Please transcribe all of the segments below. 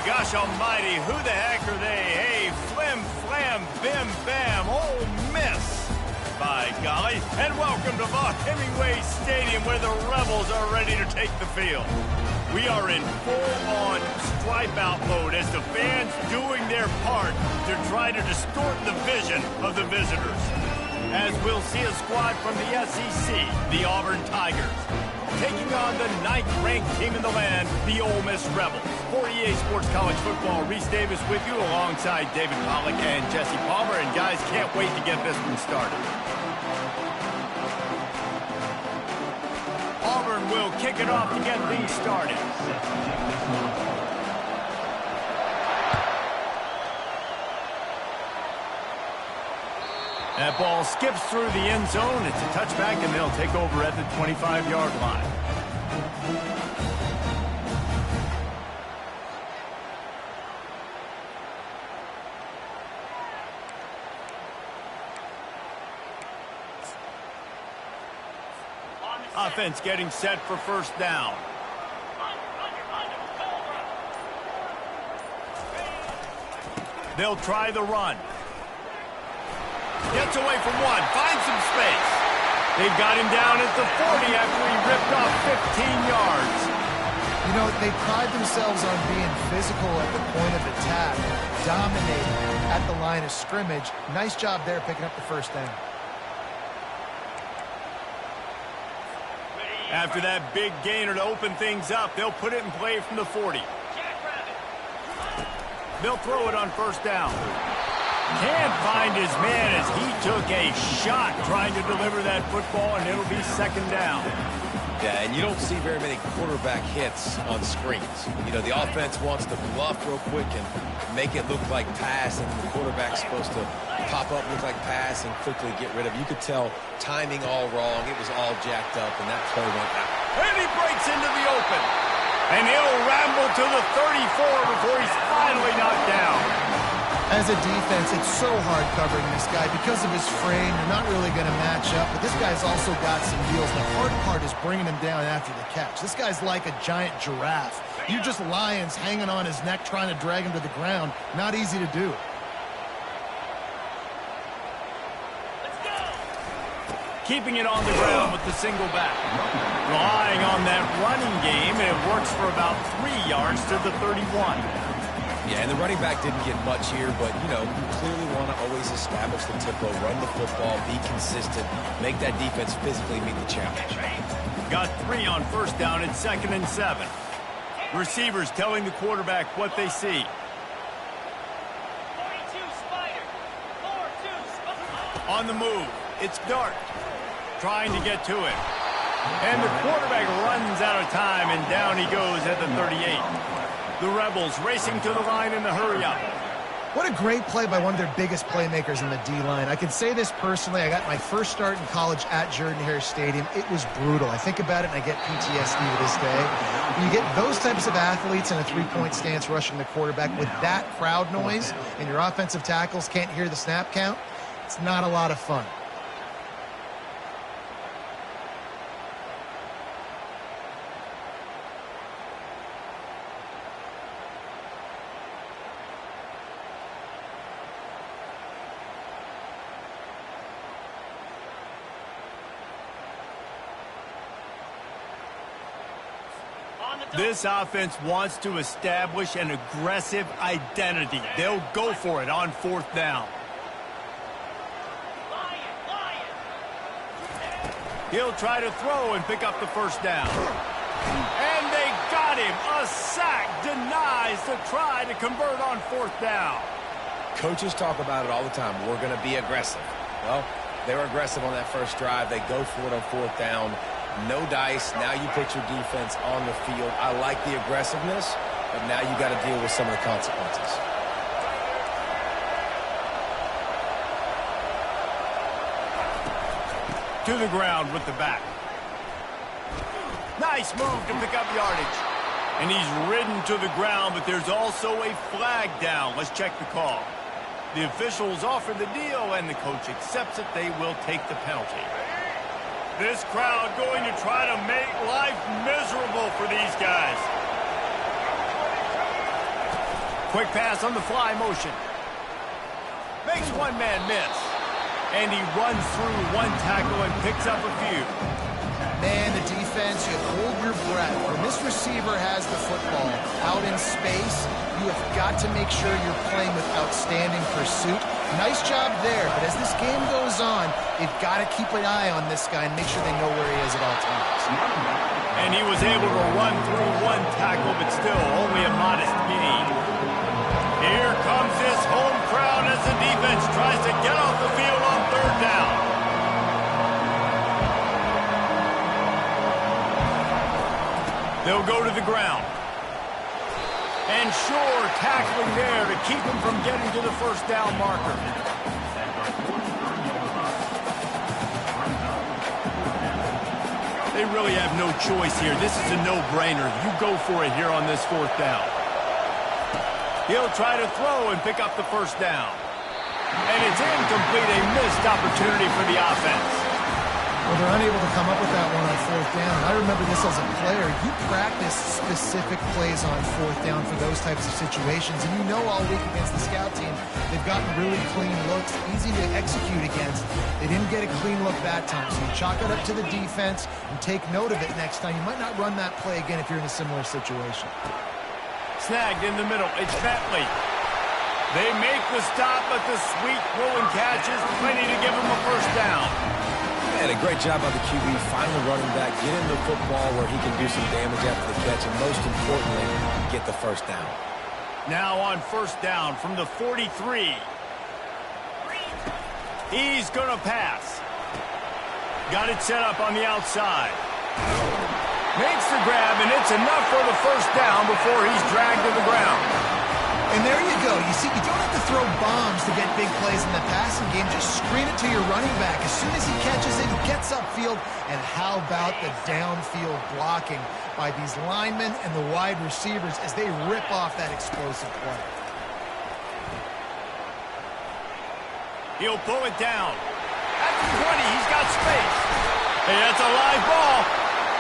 gosh almighty, who the heck are they? Hey, flim, flam, bim, bam, Ole Miss. By golly, and welcome to Vaught Hemingway Stadium where the Rebels are ready to take the field. We are in full-on stripe-out mode as the fans doing their part to try to distort the vision of the visitors. As we'll see a squad from the SEC, the Auburn Tigers, taking on the 9th-ranked team in the land, the Ole Miss Rebels. For EA Sports College Football, Reese Davis with you alongside David Pollack and Jesse Palmer. And guys, can't wait to get this one started. Auburn will kick it off to get things started. That ball skips through the end zone. It's a touchback, and they'll take over at the 25-yard line. Offense getting set for first down. They'll try the run. Gets away from one, finds some space. They've got him down at the 40 after he ripped off 15 yards. You know, they pride themselves on being physical at the point of attack, dominating at the line of scrimmage. Nice job there picking up the first down. After that big gainer to open things up, they'll put it in play from the 40. They'll throw it on first down. Can't find his man as he took a shot trying to deliver that football, and it'll be second down. Yeah, and you don't see very many quarterback hits on screens. You know, the offense wants to bluff real quick and make it look like pass, and the quarterback's supposed to pop up, look like pass, and quickly get rid of it. You could tell timing all wrong. It was all jacked up, and that play went out. And he breaks into the open. And he'll ramble to the 34 before he's finally knocked down. As a defense, it's so hard covering this guy because of his frame. You're not really going to match up, but this guy's also got some deals. The hard part is bringing him down after the catch. This guy's like a giant giraffe. You're just lions hanging on his neck trying to drag him to the ground. Not easy to do. Keeping it on the ground with the single back. Relying on that running game, and it works for about 3 yards to the 31. Yeah, and the running back didn't get much here, but, you know, you clearly want to always establish the tempo, run the football, be consistent, make that defense physically meet the challenge. Got 3 on first down at 2nd and 7. Receivers telling the quarterback what they see. 42 Spider. 4-2 Spider. On the move, it's Dart. Trying to get to it. And the quarterback runs out of time, and down he goes at the 38. The Rebels racing to the line in the hurry-up. What a great play by one of their biggest playmakers in the D-line. I can say this personally. I got my first start in college at Jordan-Hare Stadium. It was brutal. I think about it, and I get PTSD to this day. When you get those types of athletes in a three-point stance rushing the quarterback with that crowd noise, and your offensive tackles can't hear the snap count, it's not a lot of fun. This offense wants to establish an aggressive identity. They'll go for it on fourth down. He'll try to throw and pick up the first down. And they got him. A sack denies the try to convert on fourth down. Coaches talk about it all the time. We're going to be aggressive. Well, they were aggressive on that first drive. They go for it on fourth down. No dice. Now you put your defense on the field. I like the aggressiveness, but now you got to deal with some of the consequences. To the ground with the back. Nice move to pick up yardage. And he's ridden to the ground, but there's also a flag down. Let's check the call. The officials offer the deal, and the coach accepts it. They will take the penalty. This crowd going to try to make life miserable for these guys. Quick pass on the fly motion. Makes one man miss. And he runs through one tackle and picks up a few. Man, the defense, you hold your breath. When this receiver has the football out in space, you have got to make sure you're playing with outstanding pursuit. Nice job there, but as this game goes on, you've got to keep an eye on this guy and make sure they know where he is at all times. And he was able to run through one tackle, but still only a modest gain. Here comes this home crowd as the defense tries to get off the field on third down. They'll go to the ground. And sure, tackling there to keep him from getting to the first down marker. They really have no choice here. This is a no-brainer. You go for it here on this fourth down. He'll try to throw and pick up the first down. And it's incomplete, a missed opportunity for the offense. Well, they're unable to come up with that one on fourth down. I remember this as a player. You practice specific plays on fourth down for those types of situations. And you know all week against the scout team, they've gotten really clean looks, easy to execute against. They didn't get a clean look that time. So you chalk it up to the defense and take note of it next time. You might not run that play again if you're in a similar situation. Snagged in the middle. It's Bentley. They make the stop, but the sweet throwing catch is plenty to give them a first down. And a great job by the QB finally running back, getting the football where he can do some damage after the catch, and most importantly, get the first down. Now on first down from the 43. He's going to pass. Got it set up on the outside. Makes the grab, and it's enough for the first down before he's dragged to the ground. And there you go. You see, you don't have to throw bombs to get big plays in the passing game. Just screen it to your running back. As soon as he catches it, he gets upfield. And how about the downfield blocking by these linemen and the wide receivers as they rip off that explosive play. He'll pull it down. At the 20, he's got space. Hey, that's a live ball.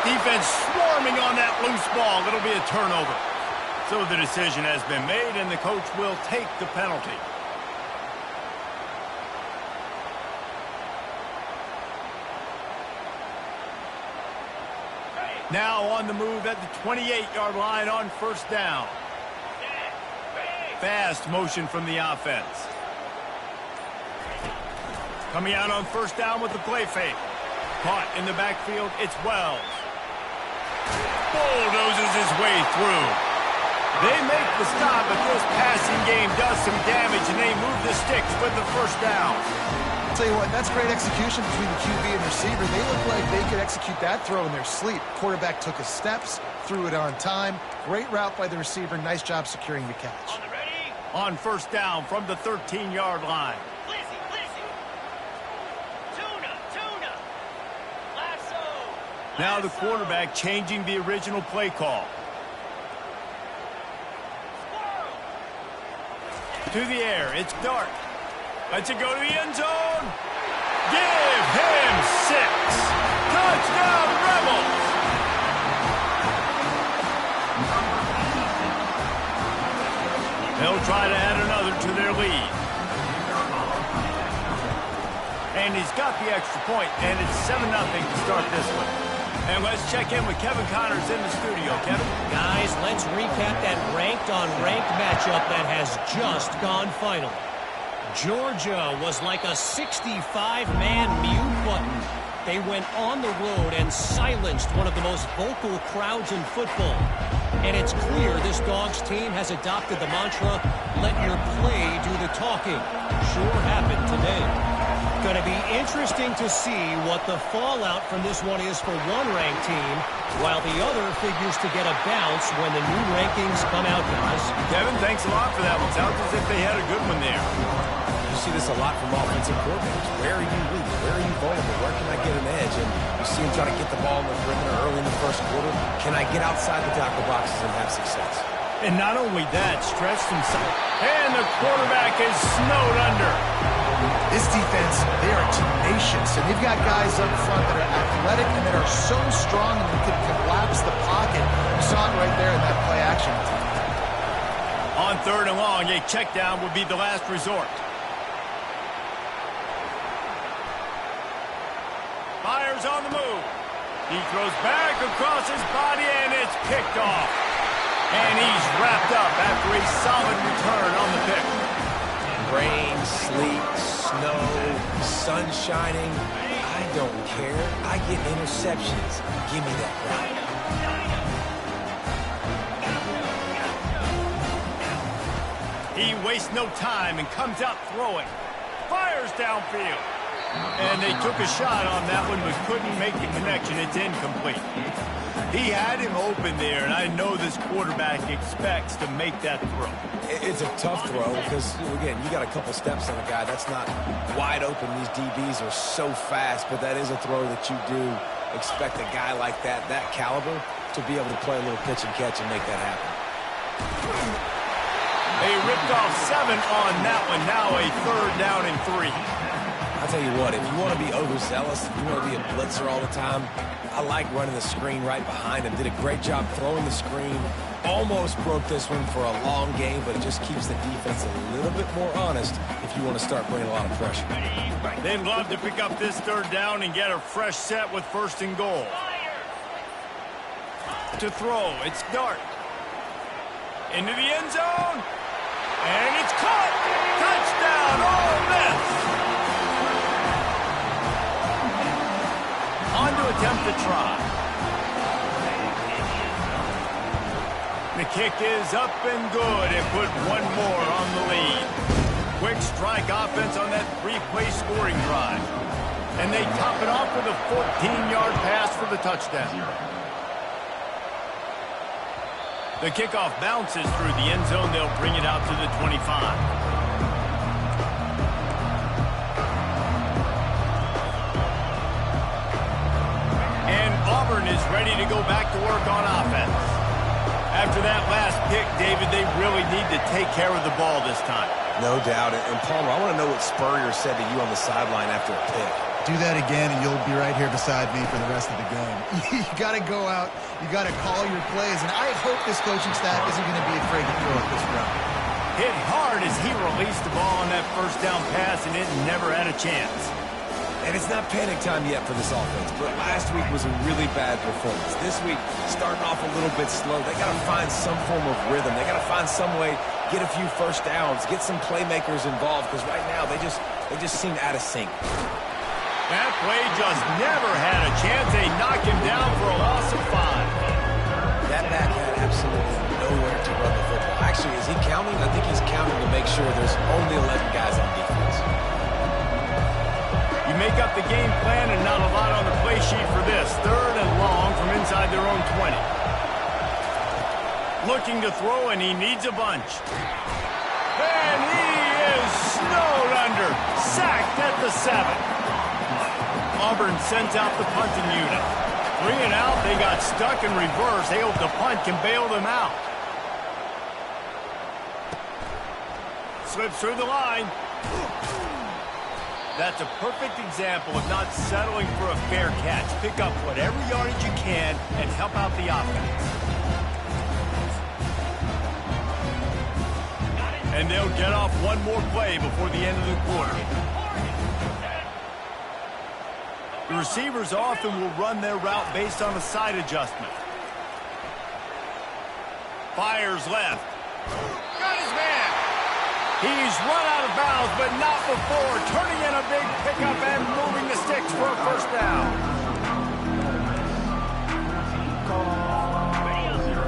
Defense swarming on that loose ball. It'll be a turnover. So the decision has been made, and the coach will take the penalty. Now on the move at the 28-yard line on first down. Fast motion from the offense. Coming out on first down with the play fake. Caught in the backfield, it's Wells. Bulldozes his way through. They make the stop, but this passing game does some damage, and they move the sticks with the first down. I'll tell you what, that's great execution between the QB and receiver. They look like they could execute that throw in their sleep. Quarterback took his steps, threw it on time. Great route by the receiver. Nice job securing the catch. On first down from the 13-yard line. Now the quarterback changing the original play call. To the air, it's Dart. Lets it go to the end zone. Give him 6. Touchdown, Rebels! They'll try to add another to their lead. And he's got the extra point, and it's 7-0 to start this one. And let's check in with Kevin Connors in the studio. Kevin? Guys, let's recap that ranked-on-ranked matchup that has just gone final. Georgia was like a 65-man mute button. They went on the road and silenced one of the most vocal crowds in football. And it's clear this Dogs team has adopted the mantra, let your play do the talking. Sure happened today. Going to be interesting to see what the fallout from this one is for one ranked team, while the other figures to get a bounce when the new rankings come out, guys. Kevin, thanks a lot for that one. Sounds as if they had a good one there. You see this a lot from offensive coordinators. Where are you weak? Where are you vulnerable? Where can I get an edge? And you see him trying to get the ball in the perimeter early in the first quarter. Can I get outside the tackle boxes and have success? And not only that, stretch himself. And the quarterback is snowed under. This defense, they are tenacious, and they've got guys up front that are athletic and that are so strong and can collapse the pocket. You saw it right there in that play action. On On 3rd and long, a check down would be the last resort. Fires on the move. He throws back across his body, and it's picked off. And he's wrapped up after a solid return on the pick. Rain, sleet, snow, sun shining. I don't care. I get interceptions. Give me that rock. He wastes no time and comes out throwing. Fires downfield. And they took a shot on that one but couldn't make the connection. It's incomplete. He had him open there, and I know this quarterback expects to make that throw. It's a tough throw because, again, you got a couple steps on a guy. That's not wide open. These DBs are so fast, but that is a throw that you do expect a guy like that caliber, to be able to play a little pitch and catch and make that happen. They ripped off 7 on that one. Now a 3rd down and 3. I'll tell you what, if you want to be overzealous, if you want to be a blitzer all the time, I like running the screen right behind him. Did a great job throwing the screen. Almost broke this one for a long game, but it just keeps the defense a little bit more honest if you want to start bringing a lot of pressure. They'd love to pick up this 3rd down and get a fresh set with 1st and goal. To throw, it's Dart. Into the end zone. And it's caught. Touchdown, Ole Miss. On to attempt to try. The kick is up and good and put one more on the lead. Quick strike offense on that 3-play scoring drive. And they top it off with a 14-yard pass for the touchdown. The kickoff bounces through the end zone. They'll bring it out to the 25. Auburn is ready to go back to work on offense. After that last pick, David, they really need to take care of the ball this time. No doubt. And Palmer, I want to know what Spurrier said to you on the sideline after a pick. Do that again, and you'll be right here beside me for the rest of the game. You got to go out. You got to call your plays. And I hope this coaching staff isn't going to be afraid to throw it this round. Hit hard as he released the ball on that 1st down pass, and it never had a chance. And it's not panic time yet for this offense, but last week was a really bad performance. This week, starting off a little bit slow. They got to find some form of rhythm. They got to find some way, get a few 1st downs, get some playmakers involved, because right now they just seem out of sync. That play just never had a chance. They knock him down for a loss of 5. That back had absolutely nowhere to run the football. Actually, is he counting? I think he's counting to make sure there's only 11 guys on defense. You make up the game plan and not a lot on the play sheet for this. 3rd and long from inside their own 20. Looking to throw, and he needs a bunch. And he is snowed under. Sacked at the 7. Auburn sends out the punting unit. 3 and out, they got stuck in reverse. They hope the punt can bail them out. Slips through the line. That's a perfect example of not settling for a fair catch. Pick up whatever yardage you can and help out the offense. And they'll get off one more play before the end of the quarter. The receivers often will run their route based on a side adjustment. Fires left. Got his man. He's run out of bounds, but not before. Turning in a big pickup and moving the sticks for a 1st down.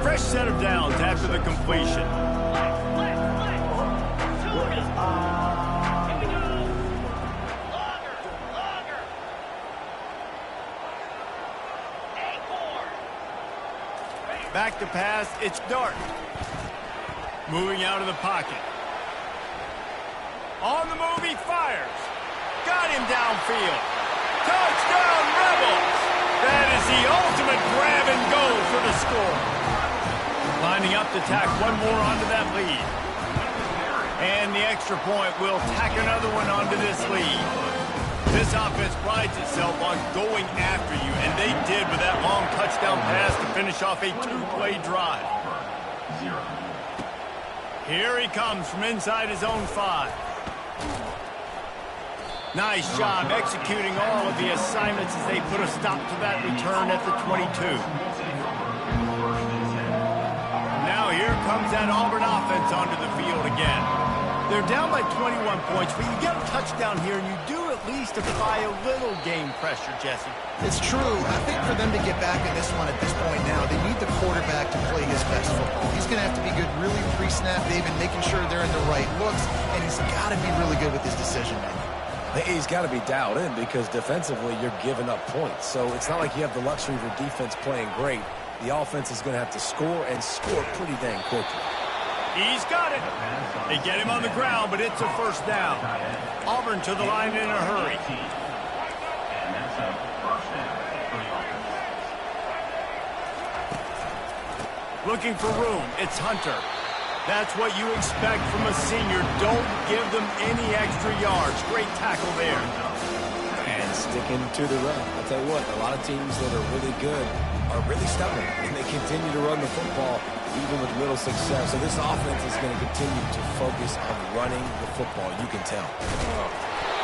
Fresh set of downs after the completion. Back to pass, it's Dart. Moving out of the pocket. On the move, he fires. Got him downfield. Touchdown, Rebels! That is the ultimate grab and go for the score. Lining up to tack one more onto that lead. And the extra point will tack another one onto this lead. This offense prides itself on going after you, and they did with that long touchdown pass to finish off a 2-play drive. Here he comes from inside his own 5. Nice job executing all of the assignments as they put a stop to that return at the 22. Now here comes that Auburn offense onto the field again. They're down by 21 points, but you get a touchdown here, and you do at least apply a little game pressure, Jesse. It's true. I think for them to get back in this one at this point now, they need the quarterback to play his best football. He's going to have to be good really pre-snap, David, making sure they're in the right looks, and he's got to be really good with his decision-making. He's got to be dialed in because defensively you're giving up points. So it's not like you have the luxury of your defense playing great. The offense is going to have to score and score pretty dang quickly. He's got it. They get him on the ground, but it's a first down. Auburn to the line in a hurry. Looking for room. It's Hunter. That's what you expect from a senior. Don't give them any extra yards. Great tackle there. And sticking to the run. I'll tell you what, a lot of teams that are really good are really stubborn, and they continue to run the football even with little success. So this offense is going to continue to focus on running the football. You can tell.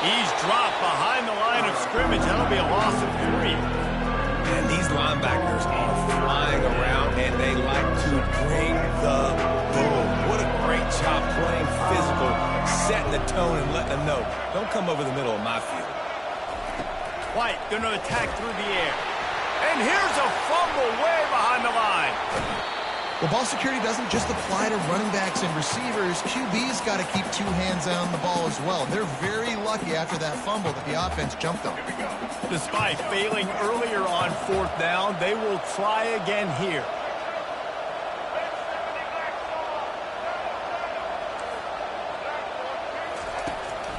He's dropped behind the line of scrimmage. That'll be a loss of 3. And these linebackers are flying around, and they like to bring the boom. What a great job playing physical, setting the tone and letting them know, don't come over the middle of my field. White going to attack through the air. And here's a fumble way behind the line. Well, ball security doesn't just apply to running backs and receivers. QB's got to keep 2 hands on the ball as well. They're very lucky after that fumble that the offense jumped on. Despite failing earlier on 4th down, they will try again here.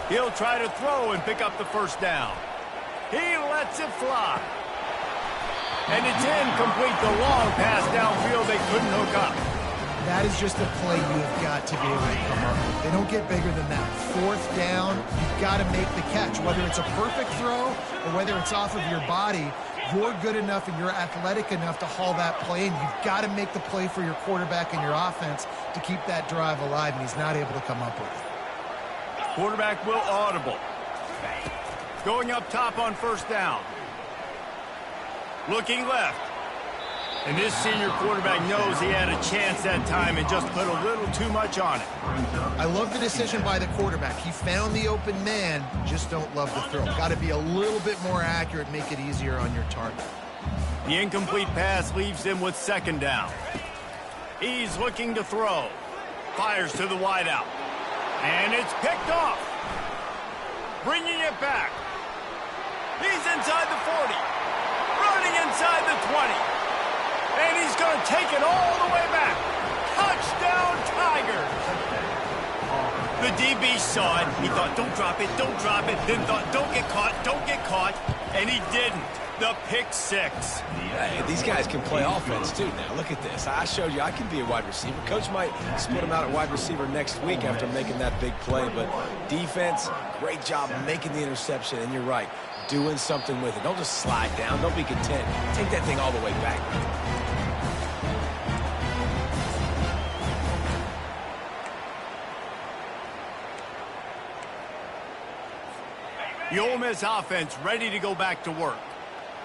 He'll try to throw and pick up the first down. He lets it fly. And it's incomplete. The long pass downfield they couldn't hook up. That is just a play you've got to be able to come up with. They don't get bigger than that. 4th down, you've got to make the catch. Whether it's a perfect throw or whether it's off of your body, you're good enough and you're athletic enough to haul that play, and you've got to make the play for your quarterback and your offense to keep that drive alive, and he's not able to come up with it. Quarterback will audible. Going up top on 1st down. Looking left. And this senior quarterback knows he had a chance that time and just put a little too much on it. I love the decision by the quarterback. He found the open man, just don't love the throw. Got to be a little bit more accurate, make it easier on your target. The incomplete pass leaves him with 2nd down. He's looking to throw. Fires to the wideout. And it's picked off. Bringing it back. He's inside the 40. Running inside the 20. And he's going to take it all the way back. Touchdown, Tigers. The DB saw it. He thought, don't drop it, don't drop it. Then thought, don't get caught. And he didn't. The pick 6. Hey, these guys can play offense, too, now. Look at this. I showed you I can be a wide receiver. Coach might split him out at wide receiver next week after making that big play. But defense, great job making the interception. And you're right, doing something with it. Don't just slide down. Don't be content. Take that thing all the way back. The Ole Miss offense ready to go back to work.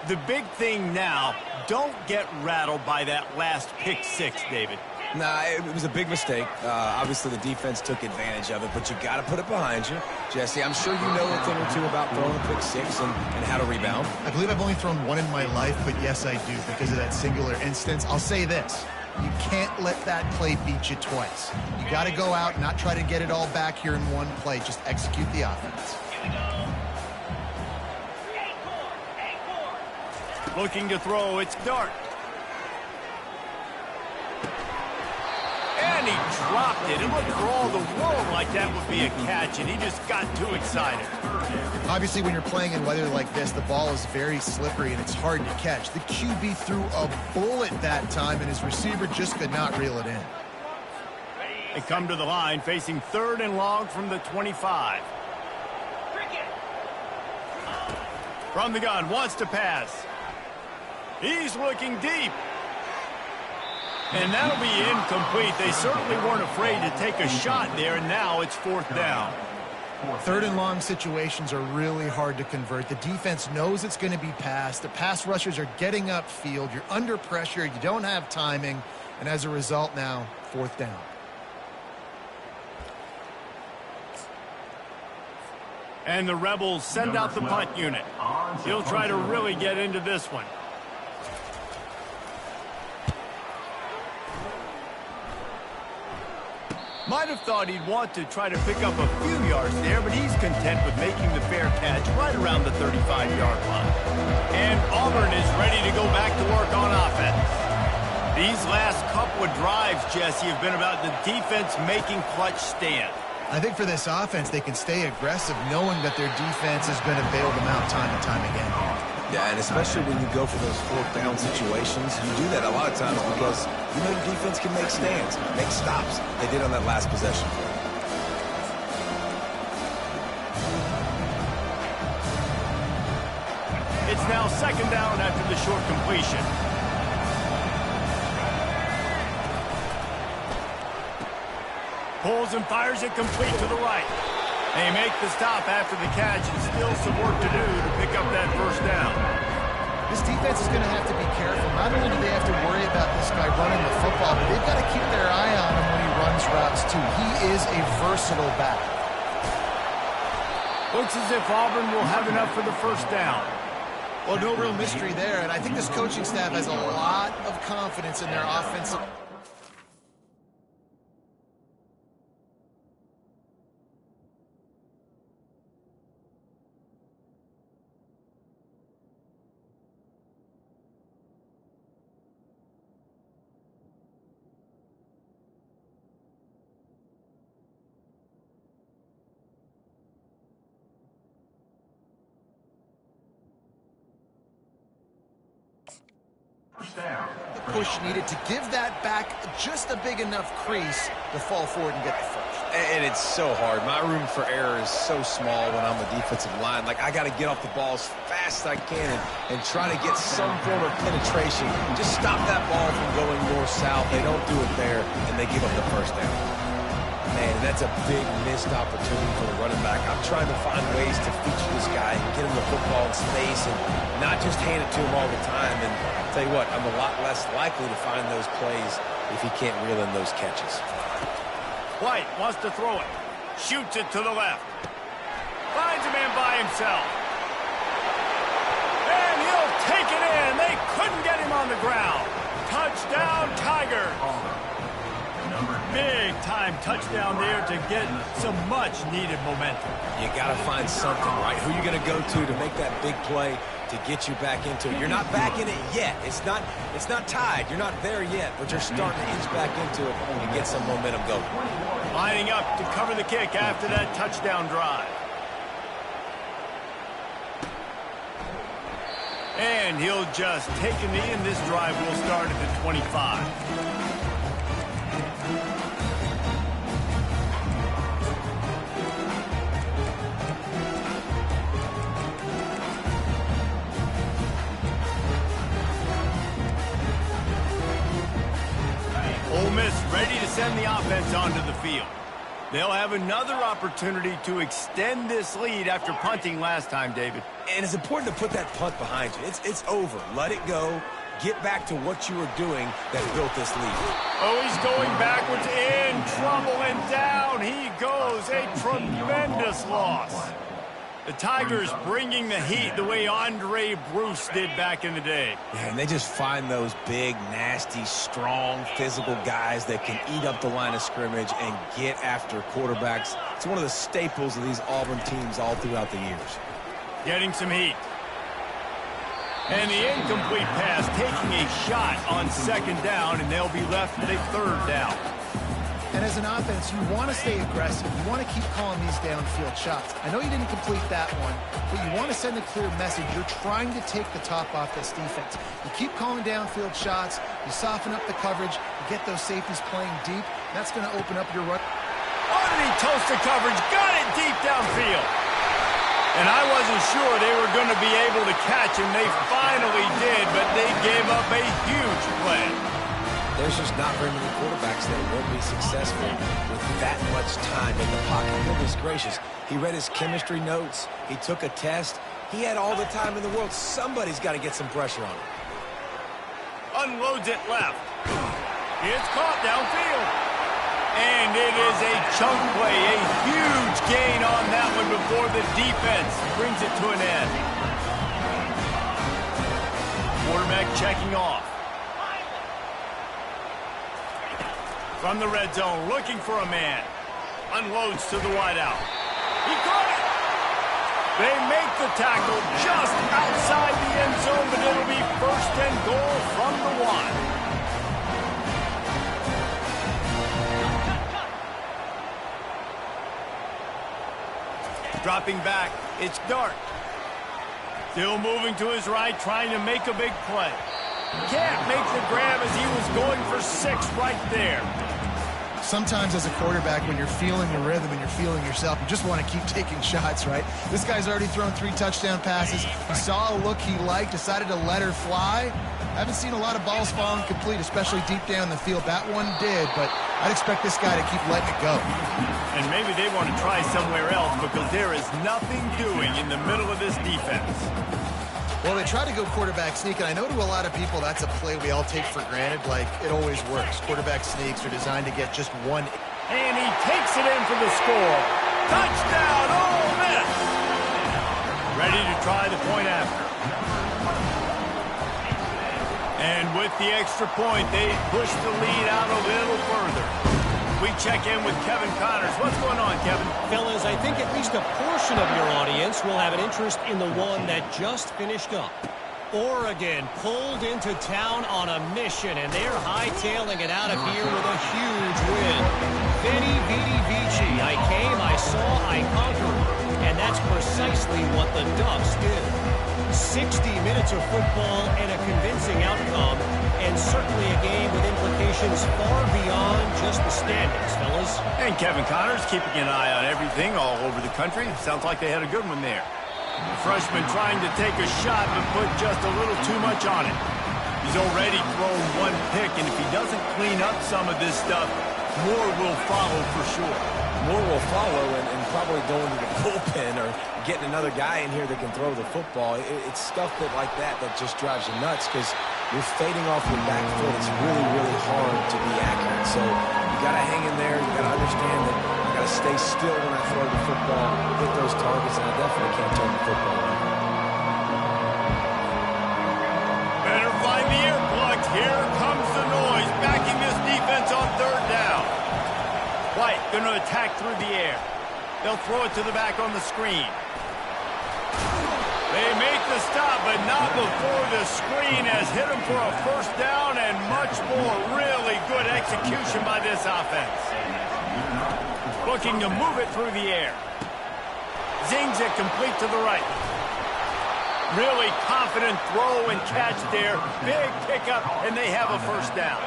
The big thing now, don't get rattled by that last pick 6, David. Nah, it was a big mistake. Obviously, the defense took advantage of it, but you got to put it behind you. Jesse, I'm sure you know a thing or two about throwing a pick 6 and how to rebound. I believe I've only thrown 1 in my life, but yes, I do because of that singular instance. I'll say this. You can't let that play beat you twice. You got to go out and not try to get it all back here in one play. Just execute the offense. Looking to throw, it's Dart. And he dropped it. It looked for all the world like that would be a catch, and he just got too excited. Obviously, when you're playing in weather like this, the ball is very slippery and it's hard to catch. The QB threw a bullet that time, and his receiver just could not reel it in. They come to the line, facing 3rd and long from the 25. From the gun, wants to pass. He's looking deep. And that'll be incomplete. They certainly weren't afraid to take a shot there, and now it's 4th down. Third and long situations are really hard to convert. The defense knows it's going to be passed. The pass rushers are getting upfield. You're under pressure. You don't have timing. And as a result now, 4th down. And the Rebels send out the punt unit. He'll try to really get into this one. Might have thought he'd want to try to pick up a few yards there, but he's content with making the fair catch right around the 35-yard line. And Auburn is ready to go back to work on offense. These last couple of drives, Jesse, have been about the defense making clutch stands. I think for this offense, they can stay aggressive knowing that their defense is going to bail them out time and time again. Yeah, and especially when you go for those 4th down situations, you do that a lot of times because you know your defense can make stands, make stops. They did on that last possession. It's now 2nd down after the short completion. Pulls and fires it complete to the right. They make the stop after the catch, and still some work to do to pick up that 1st down. This defense is going to have to be careful. Not only do they have to worry about this guy running the football, but they've got to keep their eye on him when he runs routes, too. He is a versatile back. Looks as if Auburn will have enough for the 1st down. Well, no real mystery there, and I think this coaching staff has a lot of confidence in their offensive... The push needed to give that back just a big enough crease to fall forward and get the 1st. And it's so hard. My room for error is so small when I'm a defensive line. Like, I got to get off the ball as fast as I can and try to get some form of penetration. Just stop that ball from going north-south. They don't do it there, and they give up the 1st down. Man, that's a big missed opportunity for the running back. I'm trying to find ways to feature this guy and get him the football in space and not just hand it to him all the time. And I'll tell you what, I'm a lot less likely to find those plays if he can't reel in those catches. White wants to throw it. Shoots it to the left. Finds a man by himself. And he'll take it in. They couldn't get him on the ground. Touchdown, Tigers. Big-time touchdown there to get some much-needed momentum. You got to find something, right? Who are you going to go to make that big play to get you back into it? You're not back in it yet. It's not tied. You're not there yet, but you're starting to inch back into it and get some momentum going. Lining up to cover the kick after that touchdown drive. And he'll just take a knee, and this drive will start at the 25. Ole Miss ready to send the offense onto the field. They'll have another opportunity to extend this lead after punting last time, David. And it's important to put that punt behind you. It's over. Let it go. Get back to what you were doing that built this lead. Oh, he's going backwards, in trouble, and down he goes. A tremendous loss. The Tigers bringing the heat the way Andre Bruce did back in the day. Yeah, and they just find those big, nasty, strong, physical guys that can eat up the line of scrimmage and get after quarterbacks. It's one of the staples of these Auburn teams all throughout the years. Getting some heat. And the incomplete pass taking a shot on 2nd down, and they'll be left with a 3rd down. And as an offense, you want to stay aggressive. You want to keep calling these downfield shots. I know you didn't complete that one, but you want to send a clear message. You're trying to take the top off this defense. You keep calling downfield shots. You soften up the coverage. You get those safeties playing deep. That's going to open up your run. Underneath toasted coverage. Got it deep downfield. And I wasn't sure they were going to be able to catch him. They finally did, but they gave up a huge play. there's just not very many quarterbacks that will be successful with that much time in the pocket. Goodness gracious. He read his chemistry notes. He took a test. He had all the time in the world. Somebody's got to get some pressure on him. Unloads it left. It's caught downfield. And it is a chunk play, a huge gain on that one before the defense brings it to an end. Quarterback checking off. From the red zone, looking for a man. Unloads to the wideout. He caught it! They make the tackle just outside the end zone, but it'll be first and goal from the 1. Dropping back, it's Dart. Still moving to his right, trying to make a big play. Can't make the grab as he was going for 6 right there. Sometimes as a quarterback, when you're feeling the rhythm and you're feeling yourself, you just want to keep taking shots, right? This guy's already thrown 3 touchdown passes. He saw a look he liked, decided to let her fly. I haven't seen a lot of balls falling complete, especially deep down the field. That one did, but I'd expect this guy to keep letting it go. And maybe they want to try somewhere else because there is nothing doing in the middle of this defense. Well, they try to go quarterback sneak, and I know to a lot of people that's a play we all take for granted, like it always works. Quarterback sneaks are designed to get just 1. And he takes it in for the score. Touchdown, Ole Miss! Ready to try the point after. And with the extra point, they push the lead out a little further. We check in with Kevin Connors. What's going on, Kevin? Fellas, I think at least a portion of your audience will have an interest in the one that just finished up. Oregon pulled into town on a mission, and they're hightailing it out of here with a huge win. Veni, vidi, vici. I came, I saw, I conquered. And that's precisely what the Ducks did. 60 minutes of football and a convincing outcome, and certainly a game with implications far beyond just the standings, fellas. And Kevin Connors keeping an eye on everything all over the country. Sounds like they had a good one there. The freshman trying to take a shot but put just a little too much on it. He's already thrown 1 pick, and if he doesn't clean up some of this stuff, more will follow for sure. More will follow, and probably going to the bullpen or getting another guy in here that can throw the football. It's stuff like that just drives you nuts because you're fading off your back foot. It's really, really hard to be accurate. So you got to hang in there. You got to understand that I got to stay still when I throw the football, hit those targets, and I definitely can't turn the football around. Better find the earplugs. Here comes the noise, backing this defense on 3rd down. White going to attack through the air. They'll throw it to the back on the screen. They make the stop, but not before the screen has hit them for a 1st down and much more. Really good execution by this offense. Looking to move it through the air. Zings it complete to the right. Really confident throw and catch there. Big pickup, and they have a 1st down.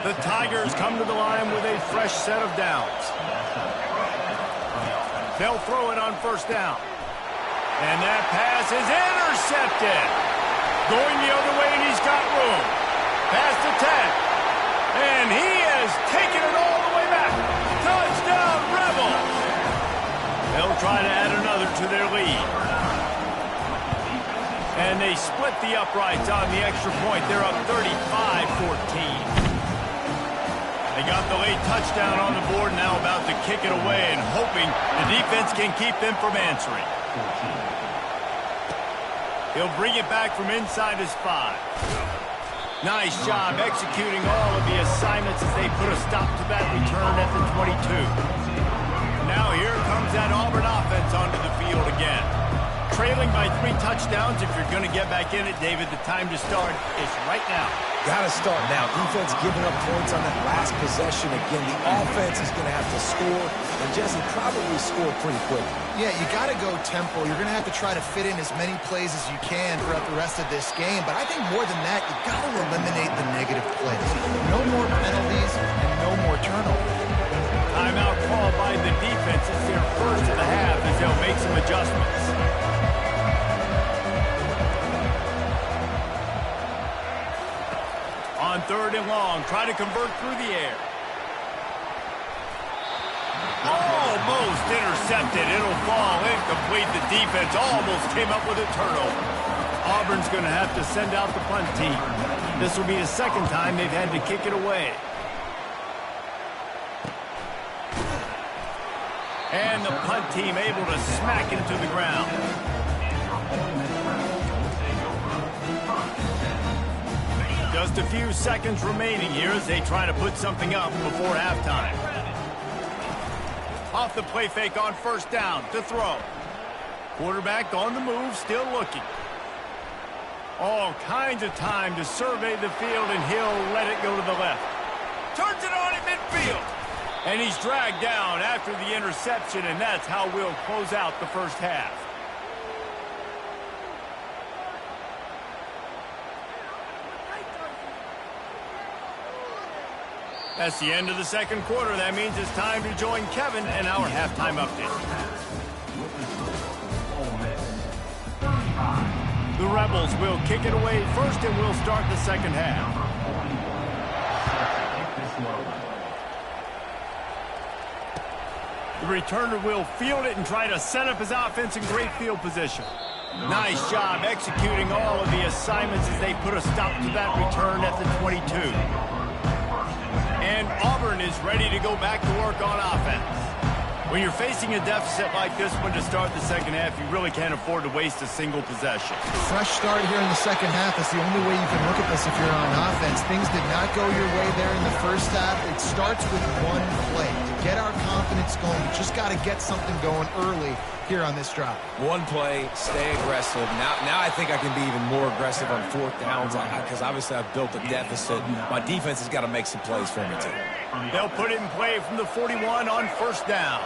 The Tigers come to the line with a fresh set of downs. They'll throw it on 1st down. And that pass is intercepted. Going the other way, and he's got room. Pass to 10. And he has taken it all the way back. Touchdown, Rebels. They'll try to add another to their lead. And they split the uprights on the extra point. They're up 35-14. They got the late touchdown on the board, now about to kick it away and hoping the defense can keep them from answering. He'll bring it back from inside his 5. Nice job executing all of the assignments as they put a stop to that return at the 22. Now here comes that Auburn offense onto the field again. Trailing by 3 touchdowns. If you're going to get back in it, David, the time to start is right now. Got to start now. Defense giving up points on that last possession. Again, the offense is going to have to score, and Jesse probably score pretty quick. Yeah, you got to go tempo. You're going to have to try to fit in as many plays as you can throughout the rest of this game. But I think more than that, you got to eliminate the negative plays. No more penalties and no more turnovers. Timeout called by the defense. It's their first of the half as they'll make some adjustments. On 3rd and long, trying to convert through the air. Almost intercepted. It'll fall incomplete. The defense almost came up with a turnover. Auburn's going to have to send out the punt team. This will be the 2nd time they've had to kick it away. And the punt team able to smack it to the ground. Just a few seconds remaining here as they try to put something up before halftime. Off the play fake on 1st down to throw. Quarterback on the move, still looking. All kinds of time to survey the field, and he'll let it go to the left. Turns it on in midfield. And he's dragged down after the interception, and that's how we'll close out the 1st half. That's the end of the 2nd quarter. That means it's time to join Kevin and our halftime update. The Rebels will kick it away first, and we'll start the 2nd half. The returner will field it and try to set up his offense in great field position. Nice job executing all of the assignments as they put a stop to that return at the 22. And Auburn is ready to go back to work on offense. When you're facing a deficit like this one to start the 2nd half, you really can't afford to waste a single possession. Fresh start here in the 2nd half. That's the only way you can look at this if you're on offense. Things did not go your way there in the 1st half. It starts with one play. To get our confidence going, you just got to get something going early here on this drive. One play, stay aggressive. Now I think I can be even more aggressive on 4th downs because obviously I've built a deficit. My defense has got to make some plays for me too. They'll put it in play from the 41 on 1st down.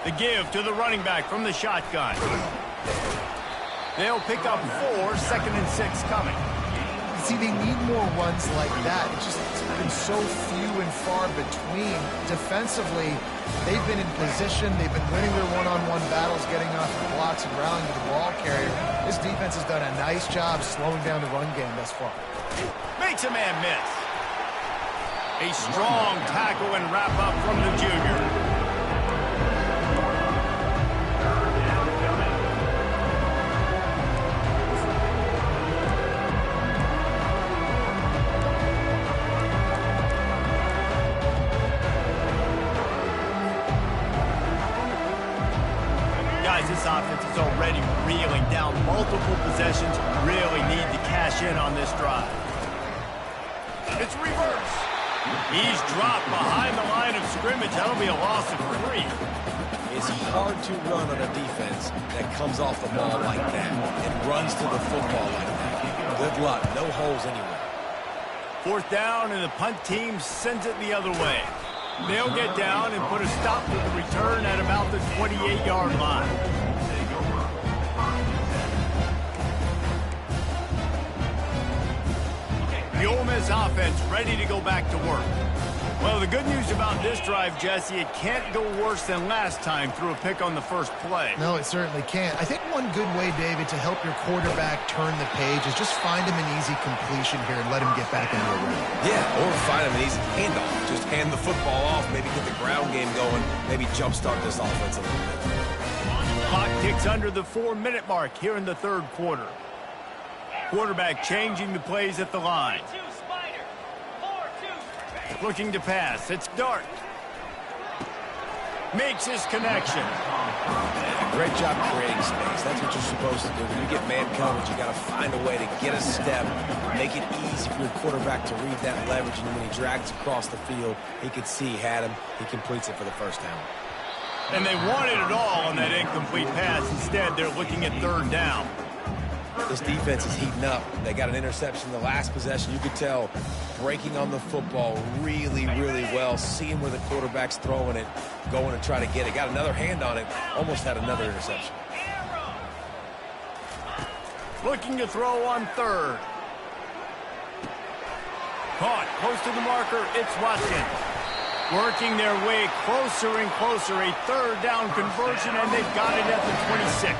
The give to the running back from the shotgun. They'll pick up 4, 2nd and 6 coming. See, they need more runs like that. It's been so few and far between. Defensively, they've been in position. They've been winning their one-on-one battles, getting off the blocks and rallying to the ball carrier. This defense has done a nice job slowing down the run game thus far. Makes a man miss. A strong tackle and wrap up from the junior. This offense is already reeling down multiple possessions. Really need to cash in on this drive. It's reverse. He's dropped behind the line of scrimmage. That'll be a loss of 3. It's hard to run on a defense that comes off the ball like that and runs to the football like that. Good luck. No holes anywhere. 4th down, and the punt team sends it the other way. They'll get down and put a stop to the return at about the 28-yard line. The Ole Miss offense ready to go back to work. Well, the good news about this drive, Jesse, it can't go worse than last time through a pick on the 1st play. No, it certainly can't. I think one good way, David, to help your quarterback turn the page is just find him an easy completion here and let him get back into a rhythm. Yeah, or find him an easy handoff. Just hand the football off, maybe get the ground game going, maybe jumpstart this offense a little bit. Clock ticks under the 4-minute mark here in the 3rd quarter. Quarterback changing the plays at the line. Looking to pass. It's Dart. Makes his connection. Great job creating space. That's what you're supposed to do. When you get man coverage, you got to find a way to get a step, make it easy for your quarterback to read that leverage, and when he drags across the field, he could see he had him. He completes it for the 1st down. And they wanted it all on that incomplete pass. Instead, they're looking at 3rd down. This defense is heating up. They got an interception the last possession. You could tell breaking on the football really, really well, seeing where the quarterback's throwing it, going to try to get it. Got another hand on it, almost had another interception. Looking to throw on 3rd. Caught close to the marker. It's Watkins. Working their way closer and closer. A third down conversion, and they've got it at the 26.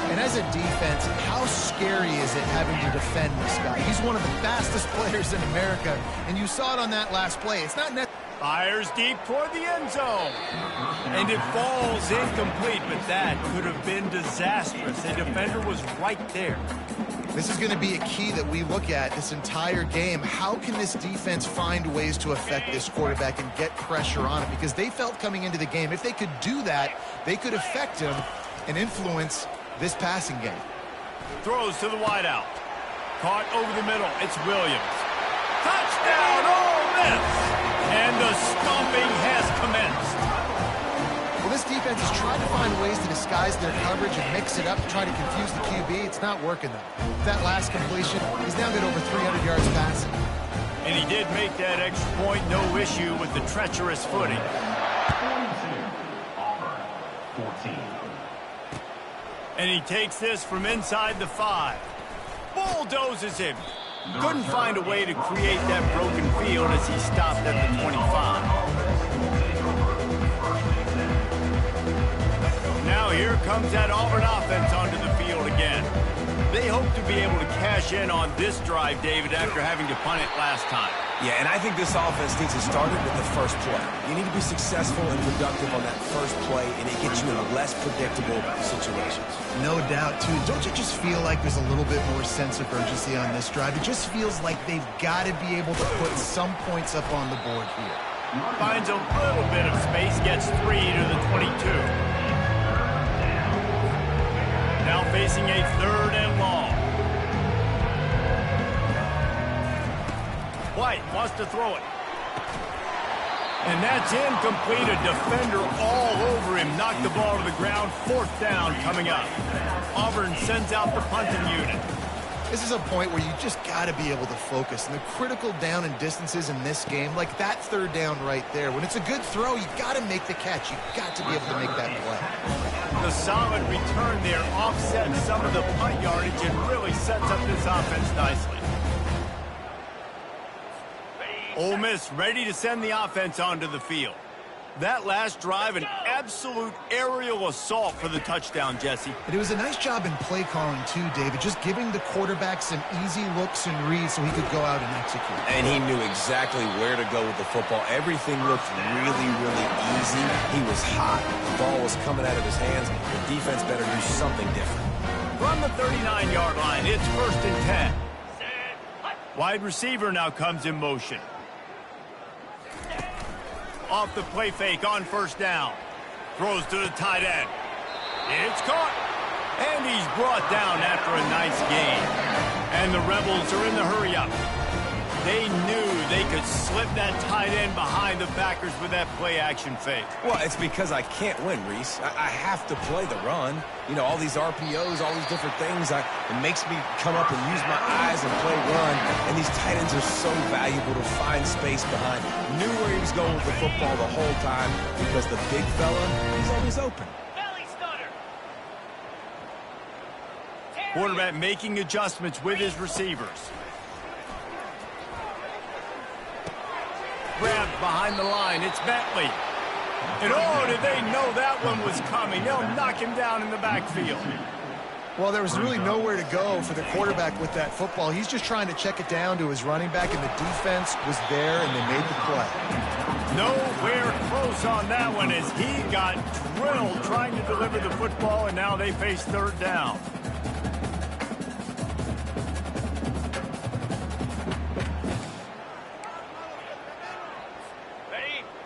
And as a defense, how scary is it having to defend this guy? He's one of the fastest players in America, and you saw it on that last play. It's not necessary. Fires deep toward the end zone. And it falls incomplete, but that could have been disastrous. The defender was right there. This is going to be a key that we look at this entire game. How can this defense find ways to affect this quarterback and get pressure on him? Because they felt coming into the game, if they could do that, they could affect him and influence this passing game. Throws to the wideout. Caught over the middle. It's Williams. Touchdown, Ole Miss! And the stomping has commenced. Well, this defense is trying to find ways to disguise their coverage and mix it up to try to confuse the QB. It's not working, though. That last completion, he's now got over 300 yards passing. And he did make that extra point, no issue with the treacherous footing. 42, Auburn, 14. And he takes this from inside the 5. Bulldozes him. Couldn't find a way to create that broken field as he stopped at the 25. Now here comes that Auburn offense onto the field again. They hope to be able to cash in on this drive, David, after having to punt it last time. Yeah, and I think this offense needs to start it with the first play. You need to be successful and productive on that first play, and it gets you in less predictable situations. No doubt, too. Don't you just feel like there's a little bit more sense of urgency on this drive? It just feels like they've got to be able to put some points up on the board here. Finds a little bit of space, gets 3 to the 22. Now facing a 3rd and long. White wants to throw it. And that's incomplete. A defender all over him. Knocked the ball to the ground. 4th down coming up. Auburn sends out the punting unit. This is a point where you just got to be able to focus. And the critical down and distances in this game, like that 3rd down right there, when it's a good throw, you got to make the catch. You got to be able to make that play. The solid return there offsets some of the punt yardage and really sets up this offense nicely. Ole Miss ready to send the offense onto the field. That last drive, an absolute aerial assault for the touchdown, Jesse. And it was a nice job in play calling, too, David, just giving the quarterback some easy looks and reads so he could go out and execute. And he knew exactly where to go with the football. Everything looked really, really easy. He was hot. The ball was coming out of his hands. The defense better do something different. From the 39-yard line, it's 1st and 10. Wide receiver now comes in motion. Off the play fake on 1st down. Throws to the tight end. It's caught. And he's brought down after a nice gain. And the Rebels are in the hurry-up. They knew they could slip that tight end behind the backers with that play-action fake. Well, it's because I can't win, Reese. I have to play the run. You know, all these RPOs, all these different things. It makes me come up and use my eyes and play run. And these tight ends are so valuable to find space behind. Knew where he was going with the football the whole time because the big fella, he's always open. Belly stunner. Quarterback making adjustments with his receivers. Grabbed behind the line. It's Bentley. And oh, did they know that one was coming. They'll knock him down in the backfield. Well, there was really nowhere to go for the quarterback with that football. He's just trying to check it down to his running back, and the defense was there, and they made the play. Nowhere close on that one as he got drilled trying to deliver the football, and now they face 3rd down.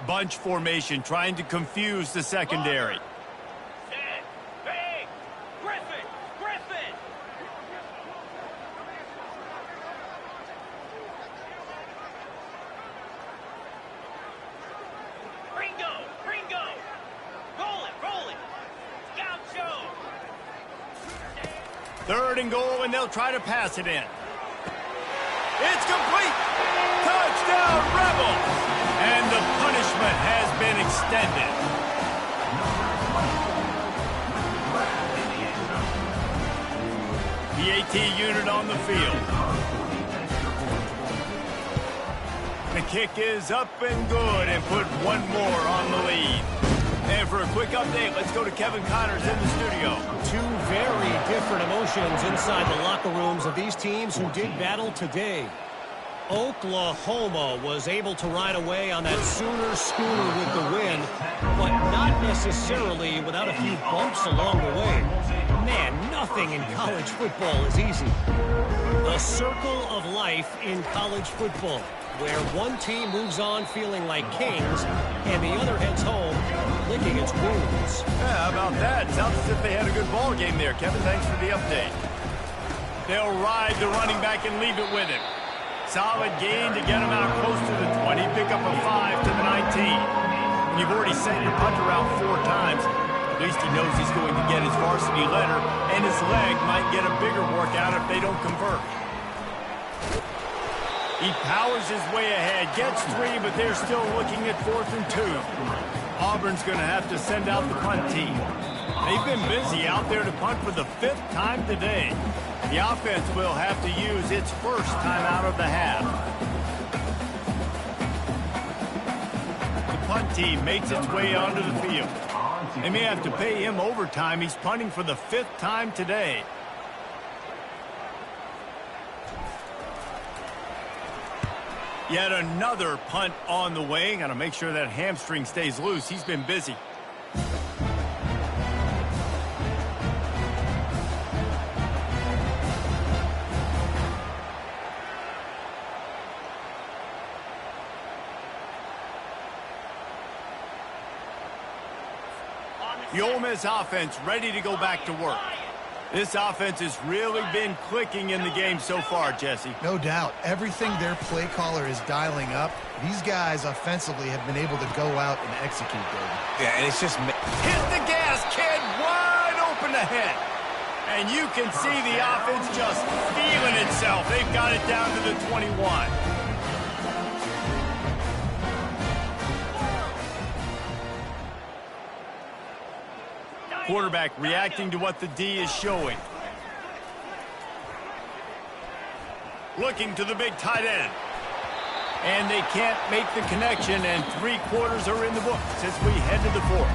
Bunch formation trying to confuse the secondary. Set. Big. Griffin. Griffin. Ringo. Ringo. Roll it. Roll it. Scout show. 3rd and goal, and they'll try to pass it in. It's complete. Touchdown, Rebels. And the punishment has been extended. The AT unit on the field. kick is up and good and put one more on the lead. And for a quick update, let's go to Kevin Connors in the studio. Two very different emotions inside the locker rooms of these teams who did battle today. Oklahoma was able to ride away on that Sooner schooner with the win, but not necessarily without a few bumps along the way. Man, nothing in college football is easy. The circle of life in college football, where one team moves on feeling like kings and the other heads home licking its wounds. Yeah, how about that? Sounds as if they had a good ball game there. Kevin, thanks for the update. They'll ride the running back and leave it with him. Solid gain to get him out close to the 20. Pick up a 5 to the 19. When you've already sent your punter out 4 times, at least he knows he's going to get his varsity letter, and his leg might get a bigger workout if they don't convert. He powers his way ahead, gets 3, but they're still looking at 4th and 2. Auburn's going to have to send out the punt team. They've been busy out there to punt for the 5th time today. The offense will have to use its first time out of the half. The punt team makes its way onto the field. They may have to pay him overtime. He's punting for the 5th time today. Yet another punt on the way. Got to make sure that hamstring stays loose. He's been busy. The Ole Miss offense ready to go back to work. This offense has really been clicking in the game so far, Jesse. No doubt. Everything their play caller is dialing up, these guys offensively have been able to go out and execute, David. Yeah, and it's just... Hit the gas, kid. Wide open ahead. And you can see the offense just feeling itself. They've got it down to the 21. Quarterback reacting to what the D is showing. Looking to the big tight end. And they can't make the connection, and 3 quarters are in the books as we head to the 4th.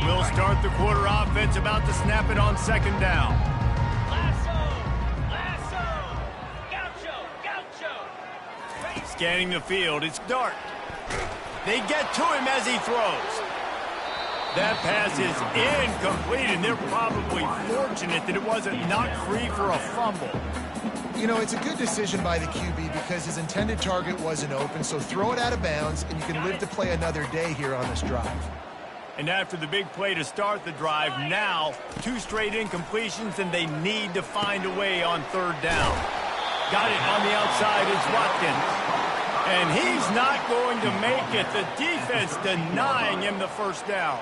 We'll start the quarter offense, about to snap it on 2nd down. Scanning the field, it's Dart. They get to him as he throws. That pass is incomplete, and they're probably fortunate that it wasn't knocked free for a fumble. You know, it's a good decision by the QB because his intended target wasn't open, so throw it out of bounds, and you can live to play another day here on this drive. And after the big play to start the drive, now 2 straight incompletions, and they need to find a way on 3rd down. Got it on the outside, it's Watkins. And he's not going to make it. The defense denying him the 1st down.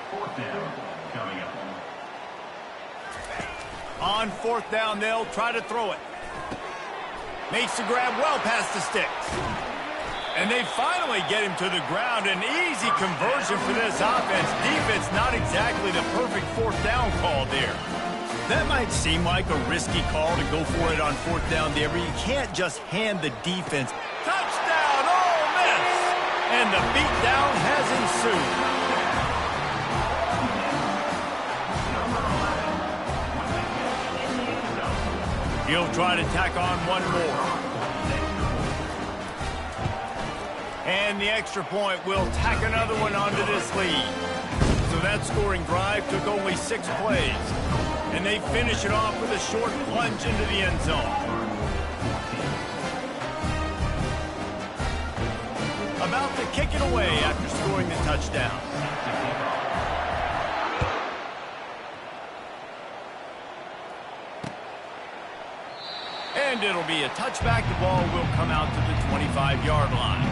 On 4th down, they'll try to throw it. Makes the grab well past the sticks. And they finally get him to the ground. An easy conversion for this offense. Defense not exactly the perfect 4th down call there. That might seem like a risky call to go for it on 4th down there, but you can't just hand the defense. Touchdown, Ole Miss! And the beatdown has ensued. He'll try to tack on one more. And the extra point will tack another one onto this lead. So that scoring drive took only 6 plays. And they finish it off with a short plunge into the end zone. About to kick it away after scoring the touchdown. And it'll be a touchback. The ball will come out to the 25-yard line.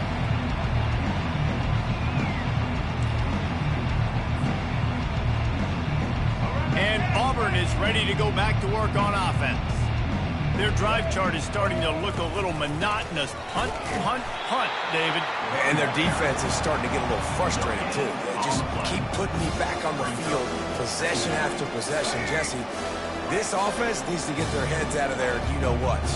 And Auburn is ready to go back to work on offense. Their drive chart is starting to look a little monotonous. Punt, punt, punt, David. And their defense is starting to get a little frustrated, too. They just keep putting me back on the field, possession after possession. Jesse, this offense needs to get their heads out of their you-know-whats.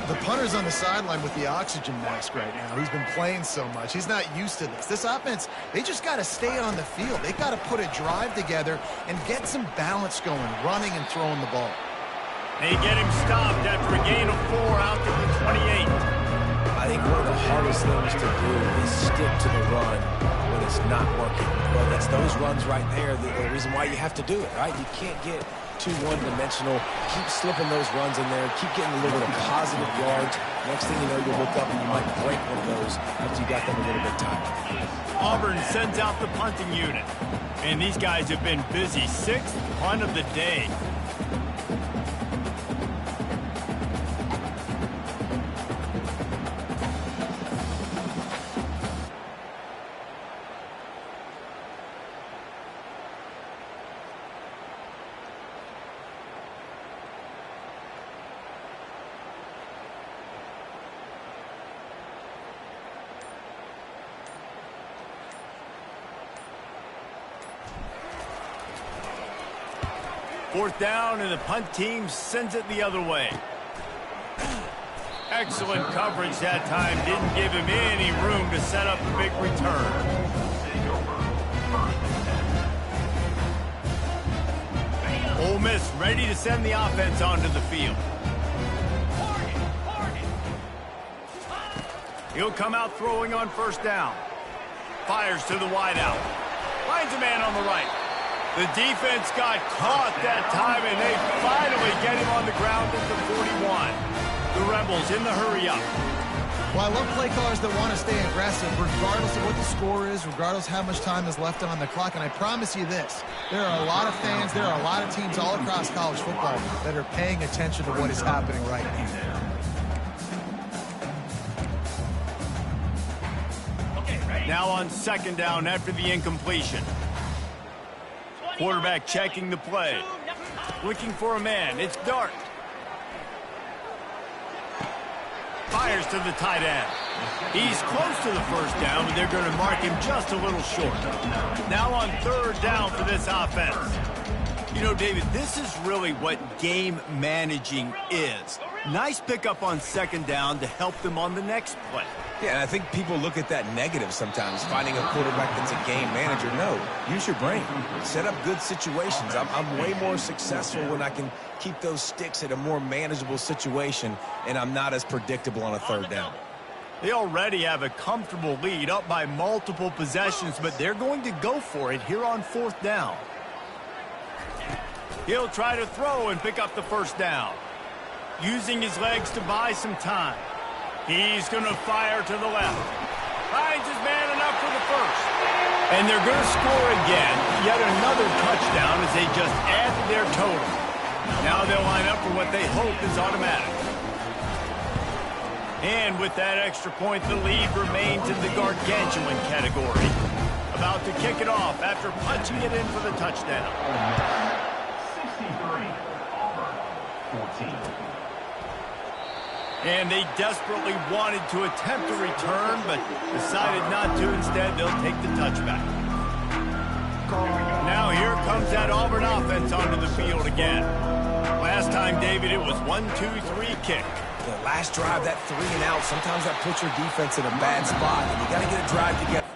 The punter's on the sideline with the oxygen mask right now. He's been playing so much. He's not used to this. This offense, they just got to stay on the field. They got to put a drive together and get some balance going, running and throwing the ball. They get him stopped after a gain of 4 out to the 28. I think one of the hardest things to do is stick to the run when it's not working. But it's those runs right there, the reason why you have to do it, right? You can't get too one-dimensional. Keep slipping those runs in there. Keep getting a little bit of positive yards. Next thing you know, you'll look up and you might break one of those after you got them a little bit tight. Auburn sends out the punting unit. And these guys have been busy. 6th punt of the day. Fourth down, and the punt team sends it the other way. Excellent coverage that time. Didn't give him any room to set up the big return. Ole Miss ready to send the offense onto the field. He'll come out throwing on first down. Fires to the wideout. Finds a man on the right. The defense got caught that time, and they finally get him on the ground at the 41. The Rebels in the hurry-up. Well, I love play callers that want to stay aggressive, regardless of what the score is, regardless how much time is left on the clock. And I promise you this, there are a lot of fans, there are a lot of teams all across college football that are paying attention to what is happening right now. Now on second down after the incompletion. Quarterback checking the play. Looking for a man. It's Dart. Fires to the tight end. He's close to the first down, but they're going to mark him just a little short. Now on third down for this offense. You know, David, this is really what game managing is. Nice pickup on second down to help them on the next play. Yeah, and I think people look at that negative sometimes, finding a quarterback that's a game manager. No, use your brain. Set up good situations. I'm way more successful when I can keep those sticks at a more manageable situation, and I'm not as predictable on a third down. They already have a comfortable lead, up by multiple possessions, but they're going to go for it here on fourth down. He'll try to throw and pick up the first down. Using his legs to buy some time. He's going to fire to the left. Finds his man enough for the first. And they're going to score again. Yet another touchdown as they just add to their total. Now they'll line up for what they hope is automatic. And with that extra point, the lead remains in the gargantuan category. About to kick it off after punching it in for the touchdown. 63, Auburn, 14. And they desperately wanted to attempt a return, but decided not to. Instead, they'll take the touchback. Now here comes that Auburn offense onto the field again. Last time, David, it was 1-2-3 kick. The last drive, that 3 and out, sometimes that puts your defense in a bad spot, and you got to get a drive together.